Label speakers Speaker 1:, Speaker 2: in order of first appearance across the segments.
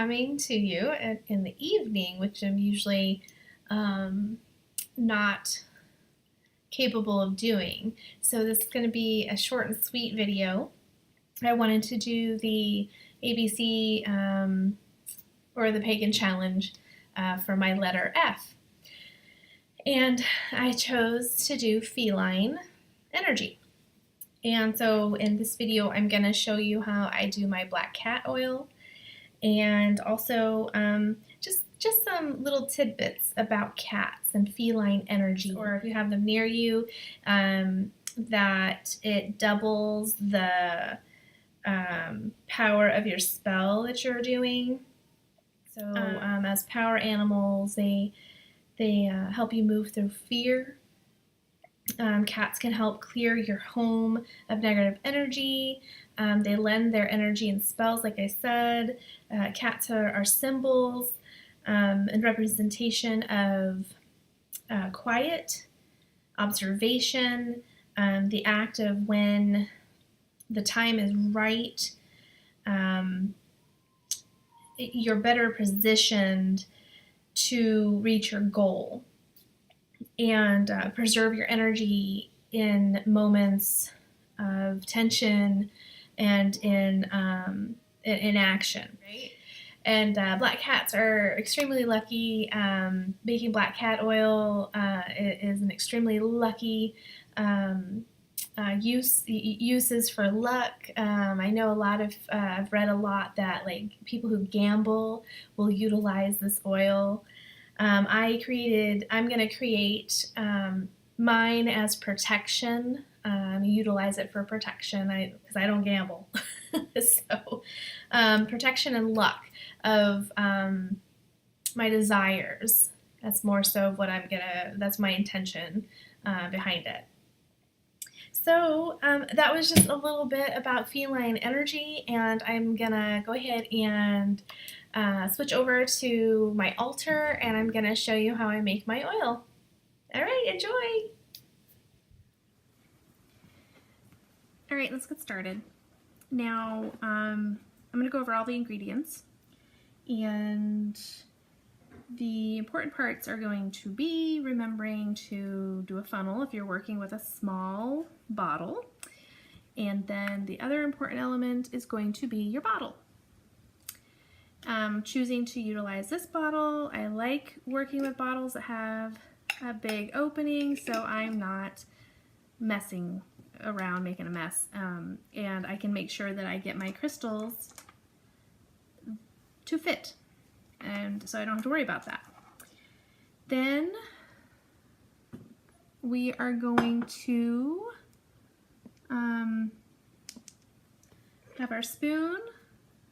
Speaker 1: coming to you in the evening, which I'm usually not capable of doing. So this is going to be a short and sweet video. I wanted to do the ABC or the Pagan Challenge for my letter F. And I chose to do feline energy. And so in this video, I'm going to show you how I do my black cat oil, and also just some little tidbits about cats and feline energy, or if you have them near you, that it doubles the power of your spell that you're doing. So as power animals, they help you move through fear. Cats can help clear your home of negative energy. They lend their energy and spells, like I said. Cats are symbols and representation of quiet, observation, the act of when the time is right. You're better positioned to reach your goal and preserve your energy in moments of tension and in action, right? And black cats are extremely lucky. Making black cat oil is an extremely lucky uses for luck. I know I've read a lot that like people who gamble will utilize this oil. I'm going to create mine as protection. Utilize it for protection because I don't gamble. So protection and luck of my desires. That's more so what that's my intention behind it. So that was just a little bit about feline energy, and I'm gonna go ahead and switch over to my altar, and I'm gonna show you how I make my oil. All right, enjoy. All right, let's get started. Now, I'm gonna go over all the ingredients, and the important parts are going to be remembering to do a funnel if you're working with a small bottle, and then the other important element is going to be your bottle. Choosing to utilize this bottle. I like working with bottles that have a big opening, so I'm not messing around making a mess, and I can make sure that I get my crystals to fit, and so I don't have to worry about that. Then we are going to have our spoon,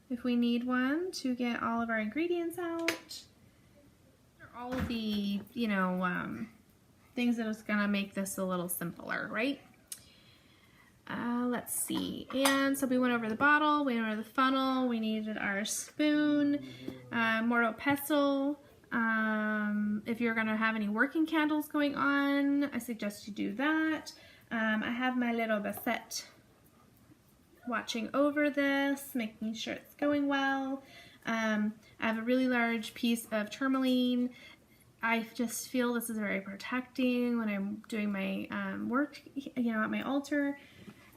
Speaker 1: if we need one, to get all of our ingredients out. All of the, things that is gonna make this a little simpler, right? Let's see. And so we went over the bottle, we went over the funnel, we needed our spoon, mortar pestle. If you're gonna have any working candles going on, I suggest you do that. I have my little Bassett watching over this, making sure it's going well. I have a really large piece of tourmaline. I just feel this is very protecting when I'm doing my work, at my altar.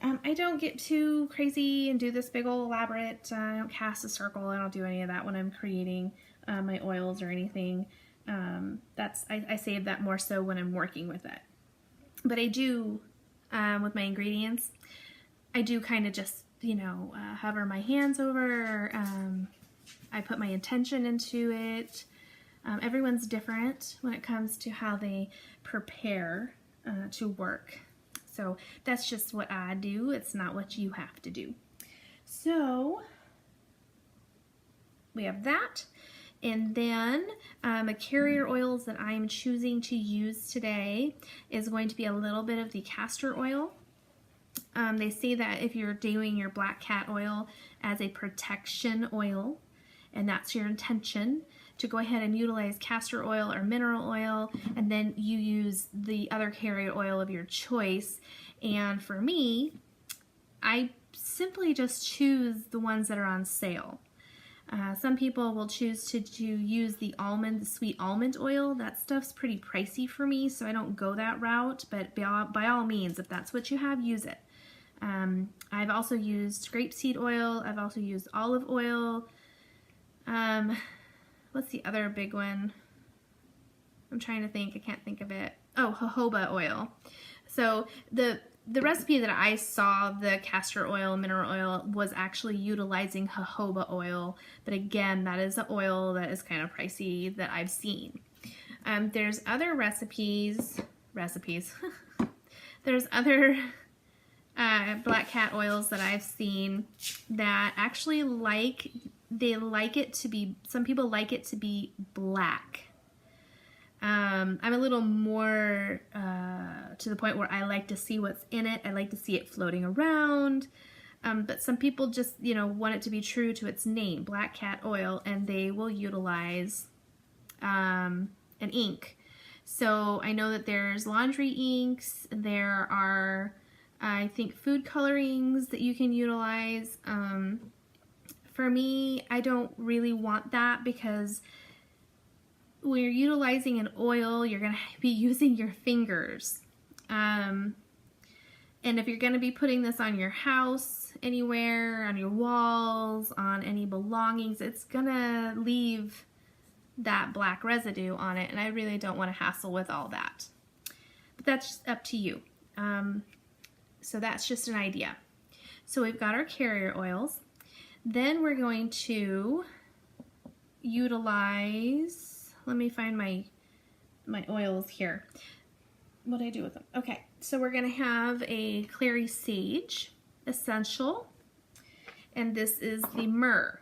Speaker 1: I don't get too crazy and do this big old elaborate, I don't cast a circle, I don't do any of that when I'm creating my oils or anything. I save that more so when I'm working with it. But I do, with my ingredients, I do kind of just, hover my hands over, I put my intention into it. Everyone's different when it comes to how they prepare to work. So that's just what I do. It's not what you have to do. So we have that. And then the carrier oils that I'm choosing to use today is going to be a little bit of the castor oil. They say that if you're doing your black cat oil as a protection oil, and that's your intention, to go ahead and utilize castor oil or mineral oil, and then you use the other carrier oil of your choice. And for me, I simply just choose the ones that are on sale. Some people will choose to use the sweet almond oil. That stuff's pretty pricey for me, so I don't go that route, but by all means, if that's what you have, use it. I've also used grapeseed oil. I've also used olive oil. What's the other big one? I'm trying to think. I can't think of it. Oh, jojoba oil. So the recipe that I saw, the castor oil, mineral oil, was actually utilizing jojoba oil. But again, that is an oil that is kind of pricey that I've seen. There's other recipes. There's other black cat oils that I've seen that actually some people like it to be black. I'm a little more to the point where I like to see what's in it. I like to see it floating around. But some people just, want it to be true to its name, black cat oil, and they will utilize an ink. So I know that there's laundry inks. There are, I think, food colorings that you can utilize. For me, I don't really want that because when you're utilizing an oil, you're going to be using your fingers. And if you're going to be putting this on your house, anywhere, on your walls, on any belongings, it's going to leave that black residue on it, and I really don't want to hassle with all that. But that's up to you. So that's just an idea. So we've got our carrier oils. Then we're going to utilize, let me find my oils here. What do I do with them? Okay, so we're going to have a clary sage essential, and this is the myrrh.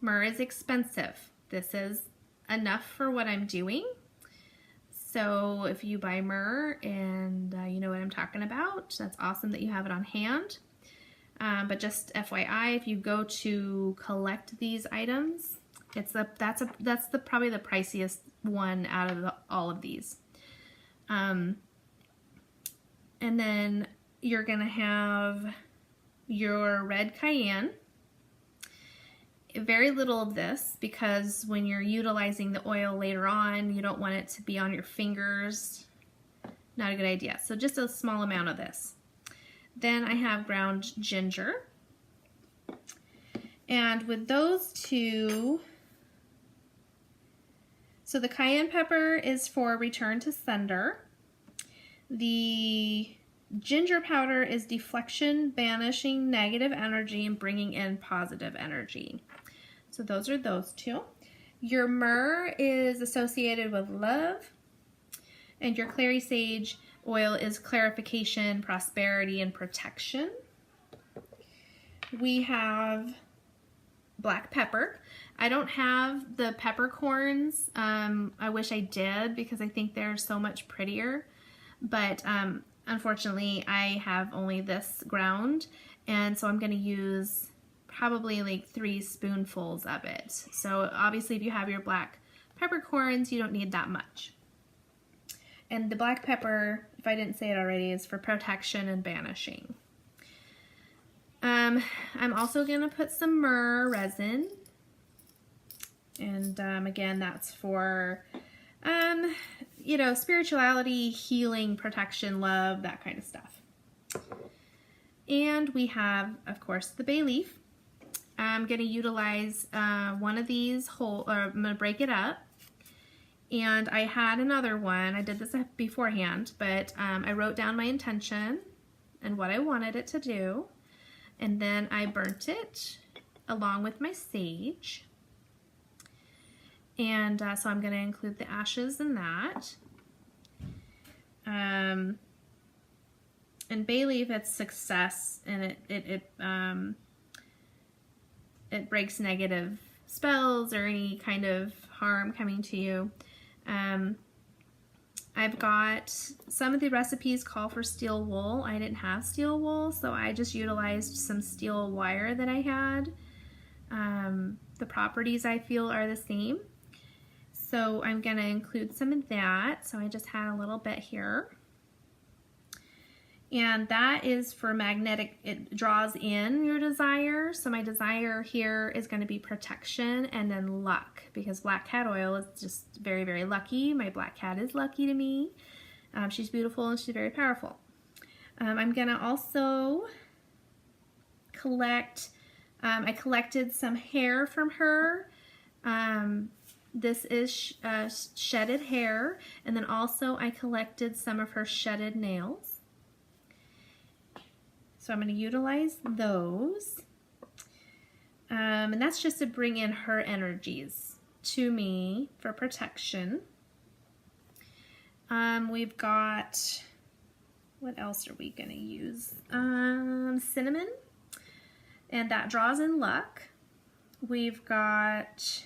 Speaker 1: Myrrh is expensive. This is enough for what I'm doing. So if you buy myrrh and you know what I'm talking about, that's awesome that you have it on hand. But just FYI, if you go to collect these items, that's probably the priciest one out of all of these. And then you're gonna have your red cayenne. Very little of this, because when you're utilizing the oil later on, you don't want it to be on your fingers. Not a good idea. So just a small amount of this. Then I have ground ginger. And with those two, so the cayenne pepper is for return to sender. The ginger powder is deflection, banishing negative energy and bringing in positive energy. So those are those two. Your myrrh is associated with love, and your clary sage oil is clarification, prosperity, and protection. We have black pepper. I don't have the peppercorns. I wish I did because I think they're so much prettier, but unfortunately I have only this ground, and so I'm going to use probably like 3 spoonfuls of it. So obviously if you have your black peppercorns, you don't need that much. And the black pepper, if I didn't say it already, is for protection and banishing. I'm also going to put some myrrh resin. And again, that's for, spirituality, healing, protection, love, that kind of stuff. And we have, of course, the bay leaf. I'm going to utilize one of these whole, or I'm going to break it up. And I had another one. I did this beforehand, but I wrote down my intention and what I wanted it to do. And then I burnt it along with my sage. And so I'm going to include the ashes in that. And bay leaf, it's success, and it breaks negative spells or any kind of harm coming to you. I've got some of the recipes call for steel wool. I didn't have steel wool, so I just utilized some steel wire that I had. The properties I feel are the same. So I'm going to include some of that. So I just had a little bit here. And that is for magnetic, it draws in your desire. So my desire here is going to be protection and then luck, because black cat oil is just very, very lucky. My black cat is lucky to me. She's beautiful and she's very powerful. I'm going to also collect, I collected some hair from her. This is shedded hair, and then also I collected some of her shedded nails. So I'm going to utilize those. And that's just to bring in her energies to me for protection. We've got, what else are we going to use? Cinnamon, and that draws in luck. We've got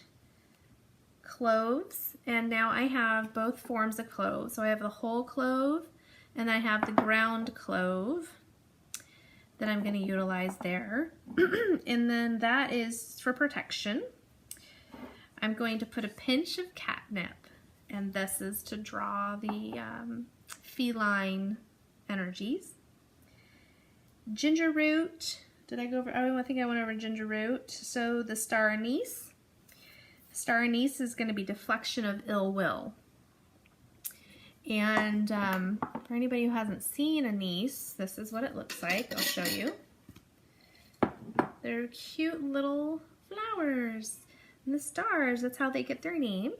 Speaker 1: cloves, and now I have both forms of clove. So I have the whole clove, and I have the ground clove that I'm going to utilize there. And then that is for protection. I'm going to put a pinch of catnip, and this is to draw the feline energies. Ginger root. Did I go over? Oh, I think I went over ginger root. So the star anise. Star anise is going to be deflection of ill will. And for anybody who hasn't seen anise, this is what it looks like. I'll show you. They're cute little flowers. And the stars, that's how they get their name.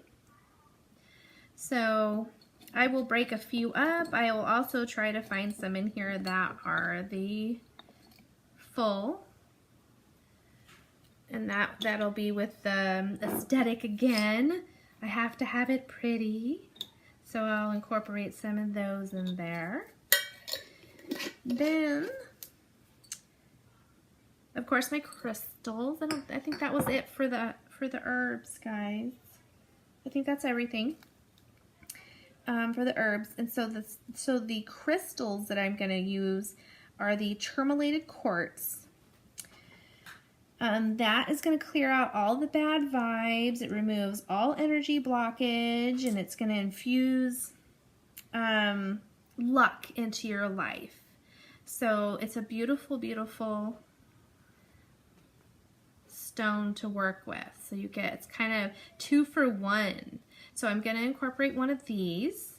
Speaker 1: So I will break a few up. I will also try to find some in here that are the full. And that'll be with the aesthetic again. I have to have it pretty. So I'll incorporate some of those in there. Then, of course, my crystals. I think that was it for the herbs, guys. I think that's everything for the herbs. And so the crystals that I'm going to use are the tourmalated quartz. That is going to clear out all the bad vibes. It removes all energy blockage, and it's going to infuse luck into your life. So it's a beautiful, beautiful stone to work with. So you get, it's kind of 2 for 1. So I'm going to incorporate one of these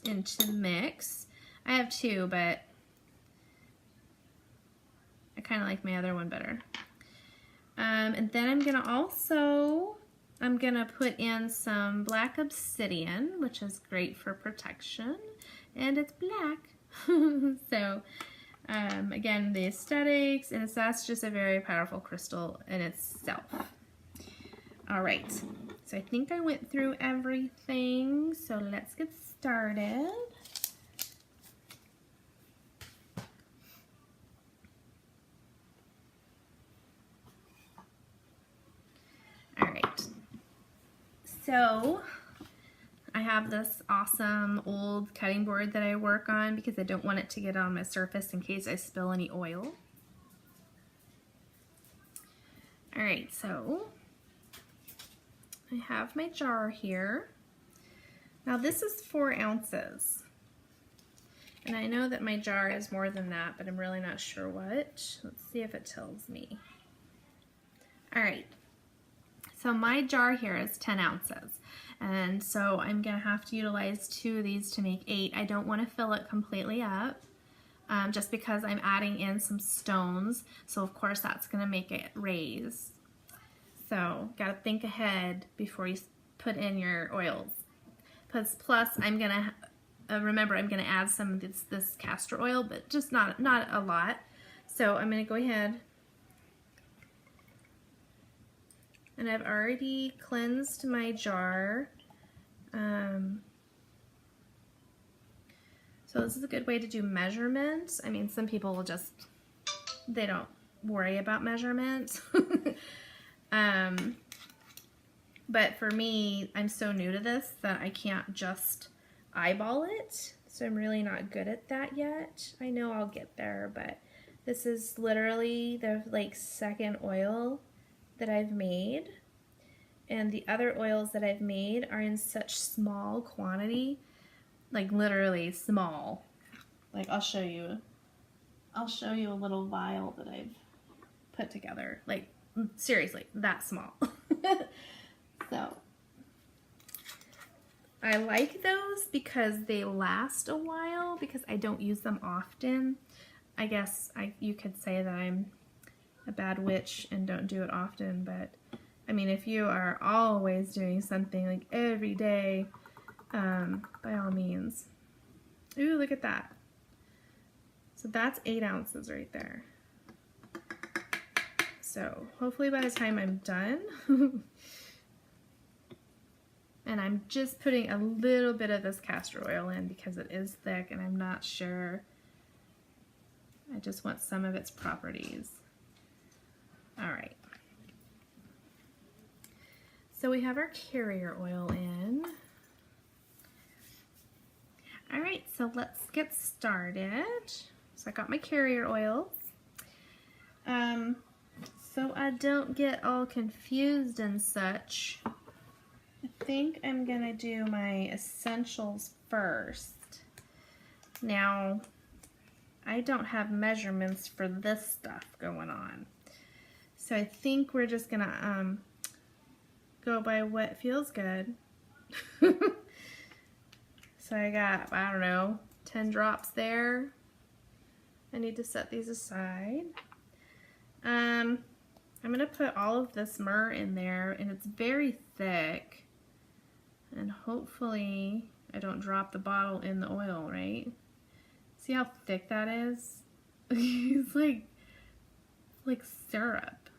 Speaker 1: into the mix. I have 2, but I kind of like my other one better. And then I'm gonna put in some black obsidian, which is great for protection, and it's black. So again, the aesthetics, and that's just a very powerful crystal in itself. All right, so I think I went through everything, so let's get started. So I have this awesome old cutting board that I work on because I don't want it to get on my surface in case I spill any oil. All right, so I have my jar here. Now this is 4 ounces. And I know that my jar is more than that, but I'm really not sure what. Let's see if it tells me. All right. So my jar here is 10 ounces, and so I'm going to have to utilize 2 of these to make 8. I don't want to fill it completely up just because I'm adding in some stones, so of course that's going to make it raise. So got to think ahead before you put in your oils. Plus I'm going to, remember I'm going to add some of this castor oil, but just not a lot. So I'm going to go ahead. And I've already cleansed my jar. So this is a good way to do measurements. I mean, some people will just, they don't worry about measurements. But for me, I'm so new to this that I can't just eyeball it. So I'm really not good at that yet. I know I'll get there, but this is literally the second oil that I've made, and the other oils that I've made are in such small quantity, like literally small. Like, I'll show you a little vial that I've put together. Like, seriously, that small. So, I like those because they last a while, because I don't use them often. I guess you could say that I'm a bad witch and don't do it often, but I mean, if you are always doing something like every day, by all means. Ooh, look at that. So that's 8 ounces right there. So hopefully by the time I'm done, and I'm just putting a little bit of this castor oil in because it is thick and I'm not sure. I just want some of its properties. All right. So we have our carrier oil in. All right, so let's get started. So I got my carrier oils. So I don't get all confused and such, I think I'm gonna do my essentials first. Now, I don't have measurements for this stuff going on. So I think we're just gonna go by what feels good. So I got, I don't know, 10 drops there. I need to set these aside. I'm gonna put all of this myrrh in there, and it's very thick. And hopefully I don't drop the bottle in the oil, right? See how thick that is? It's like syrup.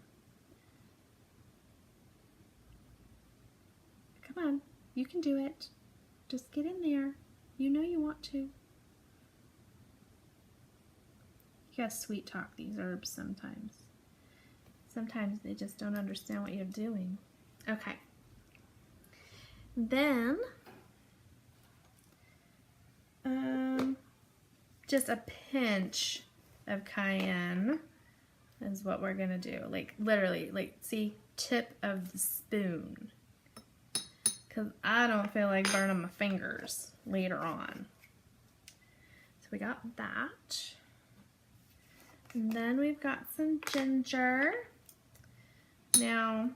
Speaker 1: Come on, you can do it. Just get in there. You know you want to. You gotta sweet talk these herbs sometimes. Sometimes they just don't understand what you're doing. Okay. Then, just a pinch of cayenne is what we're gonna do. Like, literally, like, see, tip of the spoon. Because I don't feel like burning my fingers later on. So we got that. And then we've got some ginger. Now,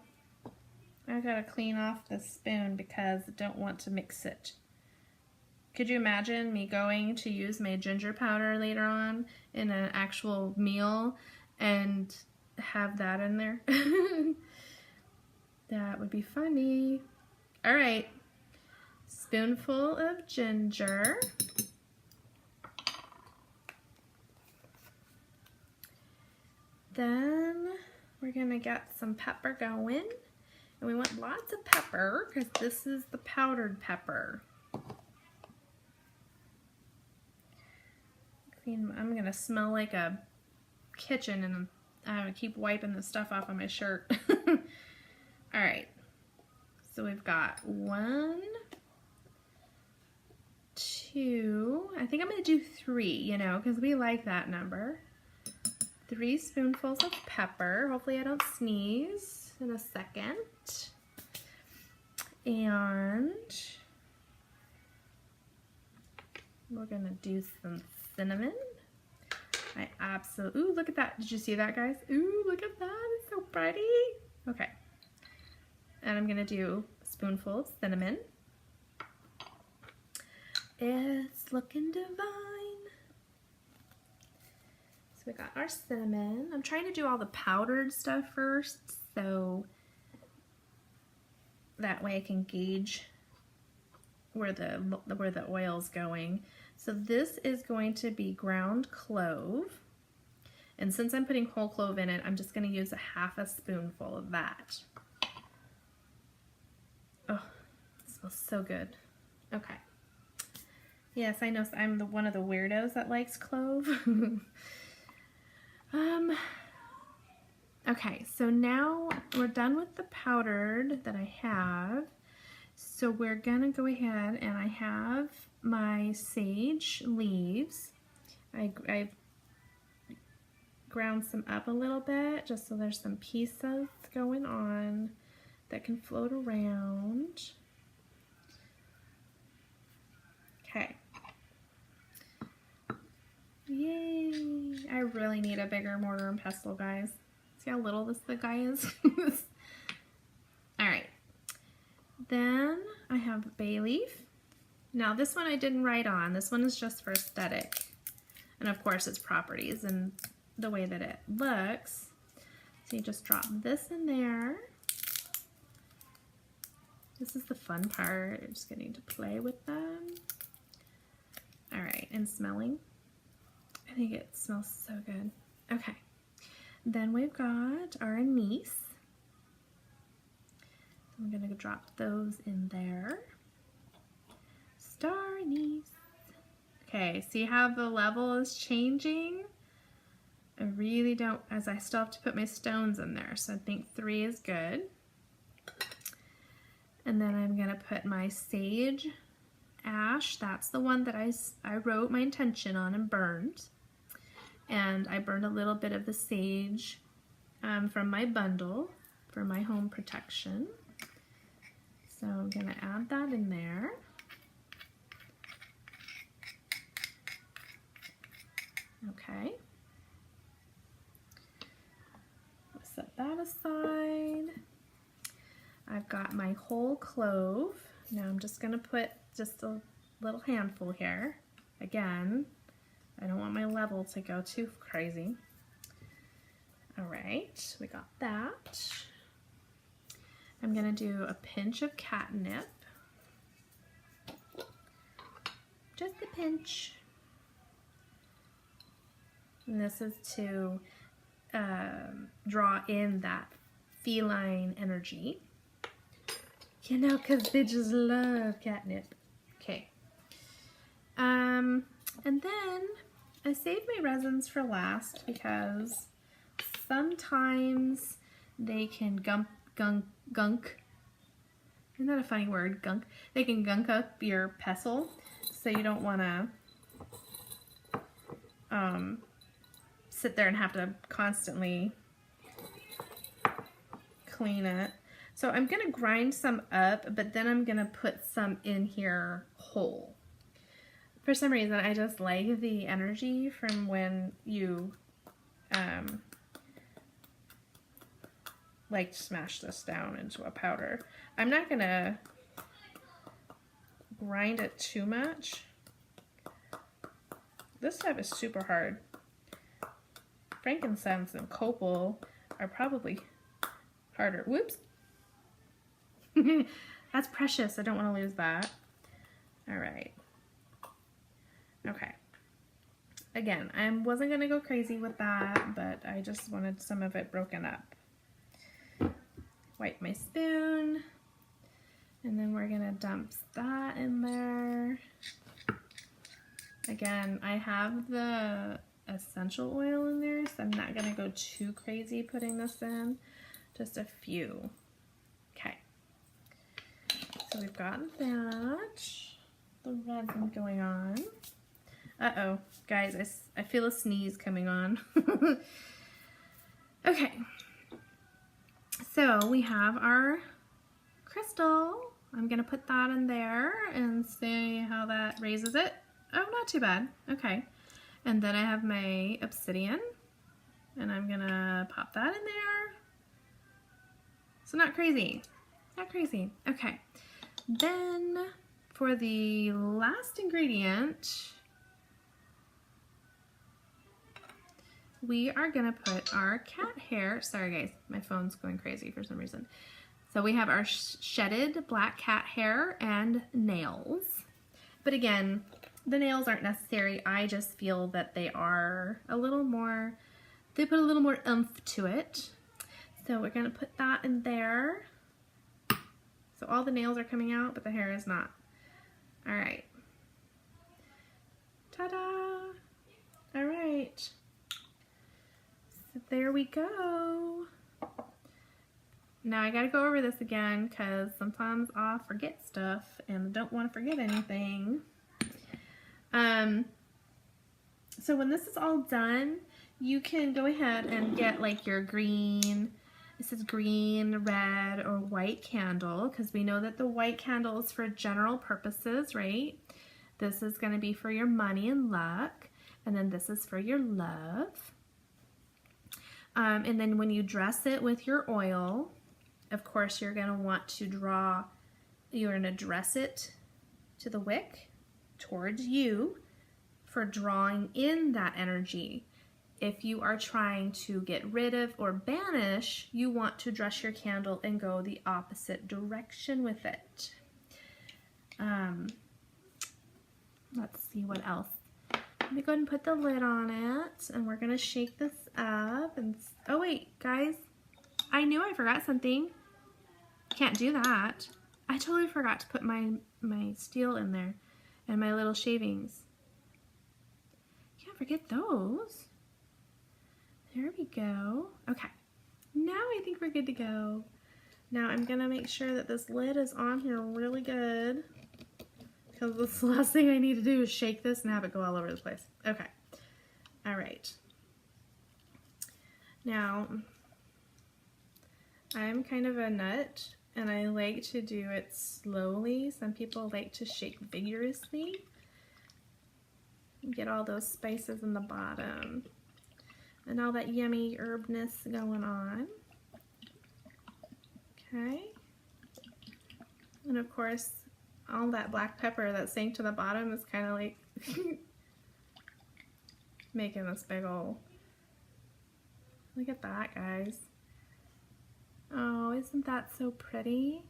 Speaker 1: I gotta clean off this spoon because I don't want to mix it. Could you imagine me going to use my ginger powder later on in an actual meal and have that in there? That would be funny. All right, spoonful of ginger. Then we're gonna get some pepper going. And we want lots of pepper because this is the powdered pepper. I'm gonna smell like a kitchen, and I'm gonna keep wiping the stuff off of my shirt. All right. So we've got 1, 2, I think I'm gonna do 3, you know, because we like that number. 3 spoonfuls of pepper. Hopefully I don't sneeze in a second. And we're gonna do some cinnamon. I absolutely, ooh, look at that. Did you see that, guys? Ooh, look at that, it's so pretty. Okay. And I'm gonna do a spoonful of cinnamon. It's looking divine. So we got our cinnamon. I'm trying to do all the powdered stuff first, so that way I can gauge where the oil's going. So this is going to be ground clove. And since I'm putting whole clove in it, I'm just gonna use a ½ spoonful of that. Oh, it smells so good. Okay. Yes, I know I'm one of the weirdos that likes clove. Okay, so now we're done with the powdered that I have. So we're gonna go ahead, and I have my sage leaves. I've ground some up a little bit just so there's some pieces going on that can float around. Okay. really need a bigger mortar and pestle, guys. See how little the guy is? All right. Then I have bay leaf. Now this one I didn't write on. This one is just for aesthetic. And of course its properties and the way that it looks. So you just drop this in there. This is the fun part, just getting to play with them. All right, and smelling. I think it smells so good. Okay, then we've got our anise. I'm gonna drop those in there. Star anise. Okay, see how the level is changing? I really don't, as I still have to put my stones in there, so I think 3 is good. And then I'm gonna put my sage ash. That's the one that I wrote my intention on and burned. And I burned a little bit of the sage from my bundle for my home protection. So I'm gonna add that in there. Okay. Set that aside. I've got my whole clove. Now I'm just gonna put just a little handful here. Again, I don't want my level to go too crazy. All right, we got that. I'm gonna do a pinch of catnip. Just a pinch. And this is to draw in that feline energy. You know, because they just love catnip. Okay. And then I saved my resins for last because sometimes they can gunk. Isn't that a funny word, gunk? They can gunk up your pestle, so you don't want to sit there and have to constantly clean it. So I'm gonna grind some up, but then I'm gonna put some in here whole. For some reason, I just like the energy from when you like smash this down into a powder. I'm not gonna grind it too much. This stuff is super hard. Frankincense and copal are probably harder. Whoops. That's precious. I don't want to lose that. All right. Okay. Again, I wasn't going to go crazy with that, but I just wanted some of it broken up. Wipe my spoon. And then we're going to dump that in there. Again, I have the essential oil in there, so I'm not going to go too crazy putting this in. Just a few. Okay. So we've got that. The resin going on. Uh-oh, guys, I feel a sneeze coming on. Okay. So we have our crystal. I'm going to put that in there and see how that raises it. Oh, not too bad. Okay. And then I have my obsidian, and I'm going to pop that in there. So not crazy. Not crazy. Okay. Then for the last ingredient, we are going to put our cat hair. Sorry guys, my phone's going crazy for some reason. So we have our shedded black cat hair and nails. But again, the nails aren't necessary. I just feel that they are a little more, they put a little more oomph to it. So we're going to put that in there. So all the nails are coming out, but the hair is not. All right. Ta-da! All right. So there we go. Now I gotta go over this again because sometimes I'll forget stuff and I don't want to forget anything. So when this is all done, you can go ahead and get like your green, it says green, red, or white candle, because we know that the white candle is for general purposes, right? This is going to be for your money and luck, and then this is for your love. And then when you dress it with your oil, of course you're going to want to you're going to dress it to the wick towards you for drawing in that energy. If you are trying to get rid of or banish, you want to dress your candle and go the opposite direction with it. Let's see what else. Let me go ahead and put the lid on it, and we're going to shake this up. And oh wait, guys, I knew I forgot something. Can't do that. I totally forgot to put my steel in there and my little shavings. Can't forget those. There we go. Okay, now I think we're good to go. Now I'm gonna make sure that this lid is on here really good, because the last thing I need to do is shake this and have it go all over the place. Okay, all right. Now, I'm kind of a nut, and I like to do it slowly. Some people like to shake vigorously. Get all those spices in the bottom and all that yummy herbness going on. Okay. And of course, all that black pepper that sank to the bottom is kind of like making this big old. Look at that, guys. Oh, isn't that so pretty?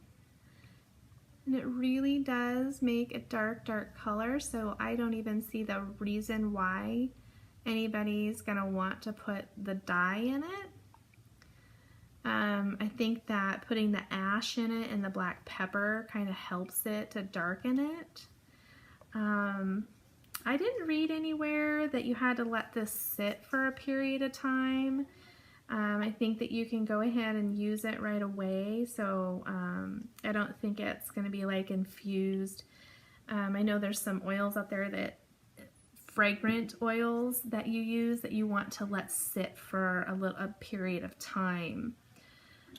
Speaker 1: And it really does make a dark, dark color, so I don't even see the reason why anybody's gonna want to put the dye in it. I think that putting the ash in it and the black pepper kind of helps it to darken it. I didn't read anywhere that you had to let this sit for a period of time. I think that you can go ahead and use it right away, so I don't think it's going to be like infused. I know there's some oils out there that fragrant oils that you use that you want to let sit for a period of time.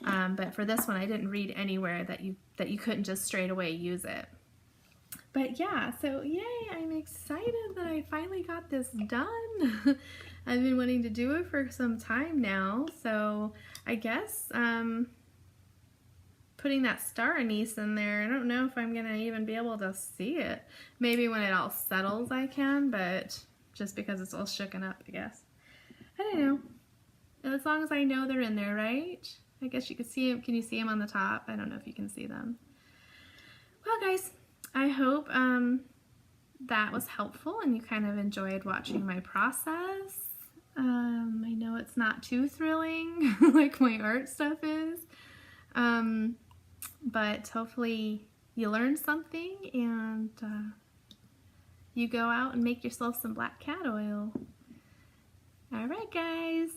Speaker 1: But for this one, I didn't read anywhere that you couldn't just straight away use it. But yeah, so yay, I'm excited that I finally got this done. I've been wanting to do it for some time now, so I guess putting that star anise in there, I don't know if I'm gonna even be able to see it. Maybe when it all settles I can, but just because it's all shooken up, I guess. I don't know. As long as I know they're in there, right? I guess you could see them. Can you see them on the top? I don't know if you can see them. Well, guys, I hope that was helpful and you kind of enjoyed watching my process. I know it's not too thrilling like my art stuff is, but hopefully you learned something and you go out and make yourself some black cat oil. All right, guys.